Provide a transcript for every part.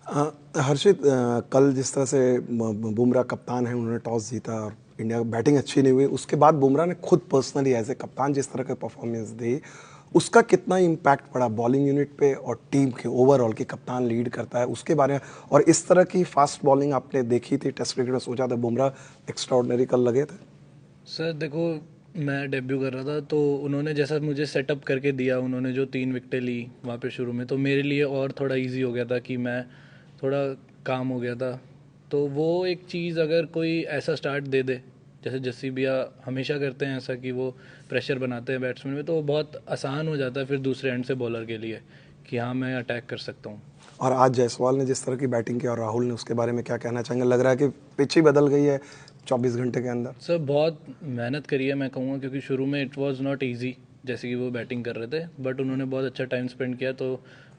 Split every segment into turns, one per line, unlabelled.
हर्षित, कल जिस तरह से बुमराह कप्तान है, उन्होंने टॉस जीता और इंडिया की बैटिंग अच्छी नहीं हुई, उसके बाद बुमराह ने खुद पर्सनली एज ए कप्तान जिस तरह का परफॉर्मेंस दी, उसका कितना इम्पैक्ट पड़ा बॉलिंग यूनिट पे और टीम के ओवरऑल की कप्तान लीड करता है उसके बारे में। और इस तरह की फास्ट बॉलिंग आपने देखी थी टेस्ट क्रिकेट में, सोचा था बुमराह एक्स्ट्राऑर्डिनरी कल लगे थे?
सर देखो, मैं डेब्यू कर रहा था तो उन्होंने जैसा मुझे सेटअप करके दिया, उन्होंने जो 3 विकेटें ली वहाँ पे शुरू में, तो मेरे लिए और थोड़ा इजी हो गया था कि मैं थोड़ा काम हो गया था। तो वो एक चीज़ अगर कोई ऐसा स्टार्ट दे दे, जैसे जस्सी भैया हमेशा करते हैं ऐसा कि वो प्रेशर बनाते हैं बैट्समैन में, तो वो बहुत आसान हो जाता है फिर दूसरे एंड से बॉलर के लिए कि हाँ मैं अटैक कर सकता हूँ।
और आज जायसवाल ने जिस तरह की बैटिंग की और राहुल ने, उसके बारे में क्या कहना चाहेंगे? लग रहा है कि पिच ही बदल गई है 24 घंटे के अंदर।
सर बहुत मेहनत करी है मैं कहूँगा, क्योंकि शुरू में इट वाज नॉट इजी जैसे कि वो बैटिंग कर रहे थे, बट उन्होंने बहुत अच्छा टाइम स्पेंड किया तो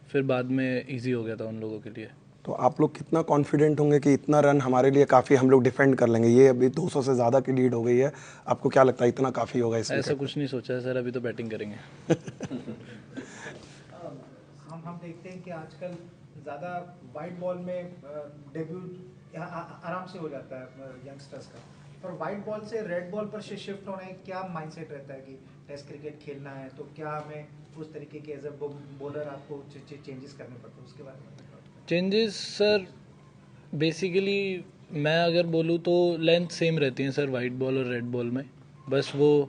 फिर बाद में इजी हो गया था उन लोगों के लिए।
तो आप लोग कितना कॉन्फिडेंट होंगे कि इतना रन हमारे लिए काफ़ी, हम लोग डिफेंड कर लेंगे? ये अभी 200 से ज़्यादा की लीड हो गई है, आपको क्या लगता है इतना काफ़ी होगा इस
ऐसा
विकेट पे?
कुछ नहीं सोचा है सर, अभी तो बैटिंग करेंगे।
हम देखते हैं कि आजकल ज़्यादा वाइट बॉल में डेब्यू आराम से हो जाता है यंगस्टर्स का, पर वाइट बॉल से रेड बॉल पर शिफ्ट होना है, क्या माइंडसेट रहता है कि टेस्ट क्रिकेट खेलना है तो क्या हमें उस तरीके के एज ए बॉलर आपको चेंजेस करने पड़ते हैं, उसके बारे में बताओ।
चेंजेस सर बेसिकली मैं अगर बोलूँ तो लेंथ सेम रहती है सर वाइट बॉल और रेड बॉल में, बस वो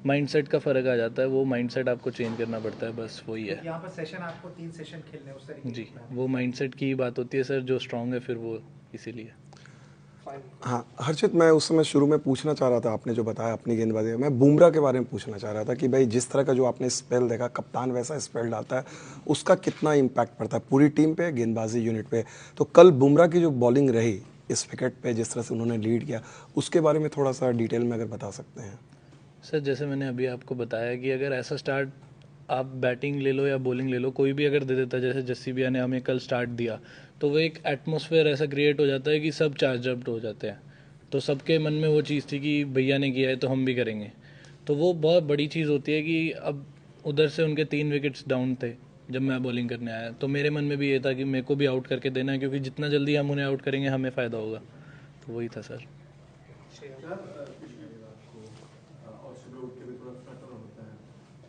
माइंडसेट का फ़र्क आ जाता है, वो माइंडसेट आपको चेंज करना पड़ता है, बस वही है।
यहाँ पर सेशन आपको 3 सेशन खेलने हैं, उस तरीके
जी,
की प्लान
वो माइंडसेट की बात होती है सर, जो स्ट्रांग है फिर वो इसीलिए।
है।
हाँ हर्षित, मैं उस समय शुरू में पूछना चाह रहा था, आपने जो बताया अपनी गेंदबाजी, मैं बुमराह के बारे में पूछना चाह रहा था कि भाई जिस तरह का जो आपने स्पेल देखा, कप्तान वैसा स्पेल डालता है, उसका कितना इम्पैक्ट पड़ता है पूरी टीम पे, गेंदबाजी यूनिट पे? तो कल बुमराह की जो बॉलिंग रही इस विकेट पे, जिस तरह से उन्होंने लीड किया, उसके बारे में थोड़ा सा डिटेल में अगर बता सकते हैं।
सर जैसे मैंने अभी आपको बताया कि अगर ऐसा स्टार्ट आप बैटिंग ले लो या बॉलिंग ले लो, कोई भी अगर दे देता, जैसे जस्सी भैया ने हमें कल स्टार्ट दिया, तो वो एक एटमॉस्फेयर ऐसा क्रिएट हो जाता है कि सब चार्ज अप हो जाते हैं। तो सबके मन में वो चीज़ थी कि भैया ने किया है तो हम भी करेंगे। तो वो बहुत बड़ी चीज़ होती है कि अब उधर से उनके 3 विकेट्स डाउन थे जब मैं बॉलिंग करने आया, तो मेरे मन में भी ये था कि मेरे को भी आउट करके देना है, क्योंकि जितना जल्दी हम उन्हें आउट करेंगे हमें फ़ायदा होगा। तो वही था सर।
सर कुछ नहीं आपको और सुबह उठ के भी थोड़ा फ्लटर होता है,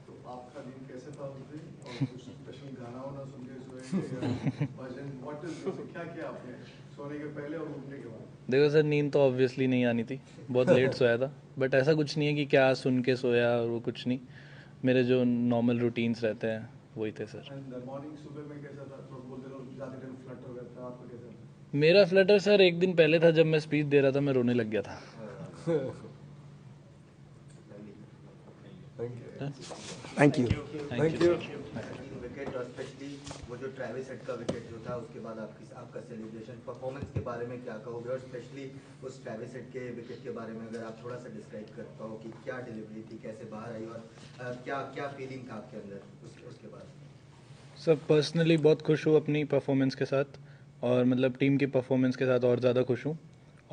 तो आपका दिन कैसे था उस दिन? और कुछ स्पेशल गाना वाना सुन के सोए थे या भजन, व्हाट इज, क्या किया आपने सोने के पहले और उठने के बाद?
देखो सर, नींद तो ऑब्वियसली नहीं आनी थी, बहुत लेट सोया था, बट ऐसा कुछ नहीं है कि क्या सुन के सोया और वो कुछ नहीं, मेरे जो नॉर्मल रूटीन्स रहते हैं वही थे सर।
एंड मॉर्निंग सुबह में कैसा था? तो बोलते लोग जाते टाइम फ्लटर रहता है, आपका कैसा था?
मेरा फ्लटर सर एक दिन पहले था, जब मैं स्पीच दे रहा था मैं रोने लग गया था।
Thank you.
हाँ?
Thank you.
Thank you.
Wicket और स्पेशली वो जो ट्रेविस हेड का विकेट जो था उसके बाद आपका सेलिब्रेशन परफॉर्मेंस के बारे में क्या कहोगे, और स्पेशली उस ट्रेविस हेड के विकेट के बारे में अगर आप थोड़ा सा डिस्क्राइब कर पाओ कि क्या डिलीवरी थी, कैसे बाहर आई, और क्या क्या फीलिंग था आपके अंदर उसके बाद?
सर पर्सनली बहुत खुश हूँ अपनी परफॉर्मेंस के साथ, और मतलब टीम की परफॉर्मेंस के साथ और ज़्यादा खुश हूँ।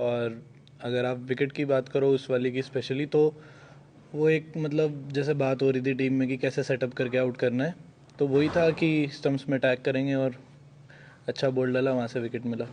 और अगर आप विकेट की बात करो उस वाली की स्पेशली, तो वो एक मतलब जैसे बात हो रही थी टीम में कि कैसे सेटअप करके आउट करना है, तो वही था कि स्टंप्स में अटैक करेंगे, और अच्छा बॉल डाला, वहाँ से विकेट मिला।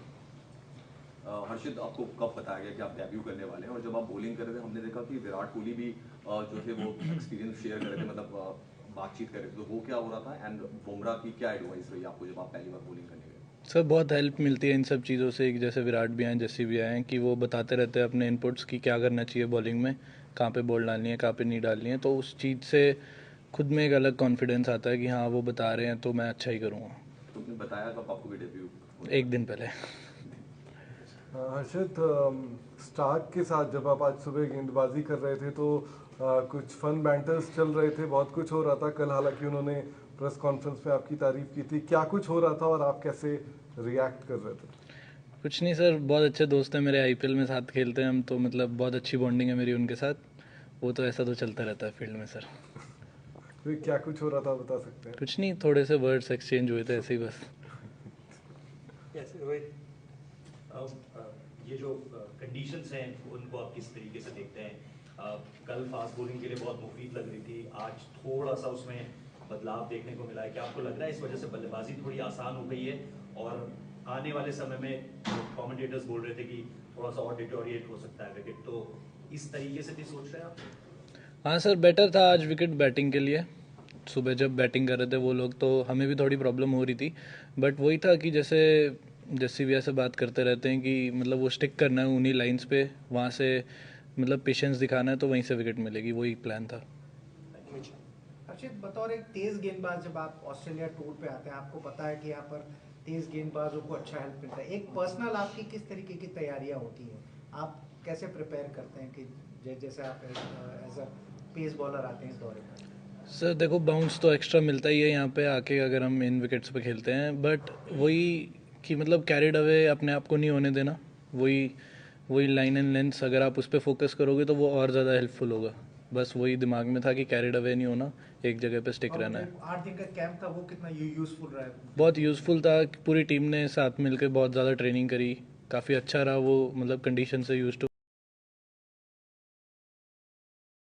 हर्षित, आपको कब बताया गया कि आप डेब्यू करने वाले हैं? और जब आप बॉलिंग कर रहे थे हमने देखा कि विराट कोहली भी जो थे वो एक्सपीरियंस शेयर कर रहे थे, मतलब बातचीत कर रहे थे, तो वो क्या हो रहा था? एंड बुमराह की क्या एडवाइस रही आपको जब आप पहली बार बॉलिंग करने गए?
सर बहुत हेल्प मिलती है इन सब चीज़ों से, जैसे विराट भी आए, जस्सी भी आए, कि वो बताते रहते हैं अपने इनपुट्स कि क्या करना चाहिए बॉलिंग में, कहाँ पे बॉल डालनी है, कहाँ पे नहीं डालनी है, तो उस चीज़ से खुद में एक अलग कॉन्फिडेंस आता है कि हाँ वो बता रहे हैं तो मैं अच्छा ही करूँगा।
तुमने बताया कब आपको भी डेब्यू?
एक दिन पहले।
हर्षित, स्टार्क के साथ जब आप आज सुबह गेंदबाजी कर रहे थे तो कुछ फन बैंटर्स चल रहे थे, बहुत कुछ हो रहा था कल, हालांकि उन्होंने प्रेस कॉन्फ्रेंस में आपकी तारीफ की थी, क्या कुछ हो रहा था और आप कैसे रिएक्ट कर रहे थे?
कुछ नहीं सर, बहुत अच्छे दोस्त हैं मेरे, आईपीएल में साथ खेलते हैं हम, तो मतलब बहुत अच्छी बॉन्डिंग है मेरी उनके साथ, वो तो ऐसा तो चलता रहता है फील्ड में सर।
तो क्या कुछ हो रहा था बता सकते हैं?
कुछ नहीं, थोड़े से वर्ड्स एक्सचेंज हुए थे ऐसे ही बस।
Yes, रोहित, ये जो कंडीशंस हैं उनको आप किस तरीके से देखते हैं? कल फास्ट बॉलिंग के लिए बहुत मुफीद लग रही थी, आज थोड़ा सा उसमें बदलाव देखने को मिला है, क्या आपको लग रहा है इस वजह से बल्लेबाजी थोड़ी आसान हो गई है? और आने वाले समय में कमेंटेटर्स बोल रहे थे कि थोड़ा सा और डिटोरिएट हो सकता है विकेट, तो इस तरीके से भी सोच रहे हैं आप?
हाँ सर, बेटर था आज विकेट बैटिंग के लिए। सुबह जब बैटिंग कर रहे थे वो लोग तो हमें भी थोड़ी प्रॉब्लम हो रही थी, बट वही था कि जैसे जस्सी भैया से बात करते रहते हैं कि मतलब वो स्टिक करना है उन्हीं लाइंस पे, वहाँ से मतलब पेशेंस दिखाना है तो वहीं से विकेट मिलेगी, वही प्लान था।
हर्षित, बतौर एक तेज गेंदबाज जब आप ऑस्ट्रेलिया टूर पे आते हैं, आपको पता है कि यहाँ पर तेज गेंदबाजों को अच्छा हेल्प मिलता है, एक पर्सनल आपकी किस तरीके की तैयारियाँ होती हैं, आप कैसे प्रिपेयर करते हैं कि जैसे आप एज अ पेस बॉलर आते हैं इस दौरे पर?
सर देखो, बाउंस तो एक्स्ट्रा मिलता ही है यहाँ पे आके अगर हम इन विकेट्स पे खेलते हैं, बट वही कि मतलब कैरिड अवे अपने आप को नहीं होने देना, वही वही लाइन एंड लेंथ अगर आप उस पर फोकस करोगे तो वो और ज़्यादा हेल्पफुल होगा। बस वही दिमाग में था कि कैरिड अवे नहीं होना, एक जगह पे स्टिक रहना है।
8 दिन का कैंप था, वो कितना यूजफुल रहा है?
बहुत यूज़फुल था, पूरी टीम ने साथ मिलकर बहुत ज़्यादा ट्रेनिंग करी, काफ़ी अच्छा रहा वो, मतलब कंडीशन से यूज टू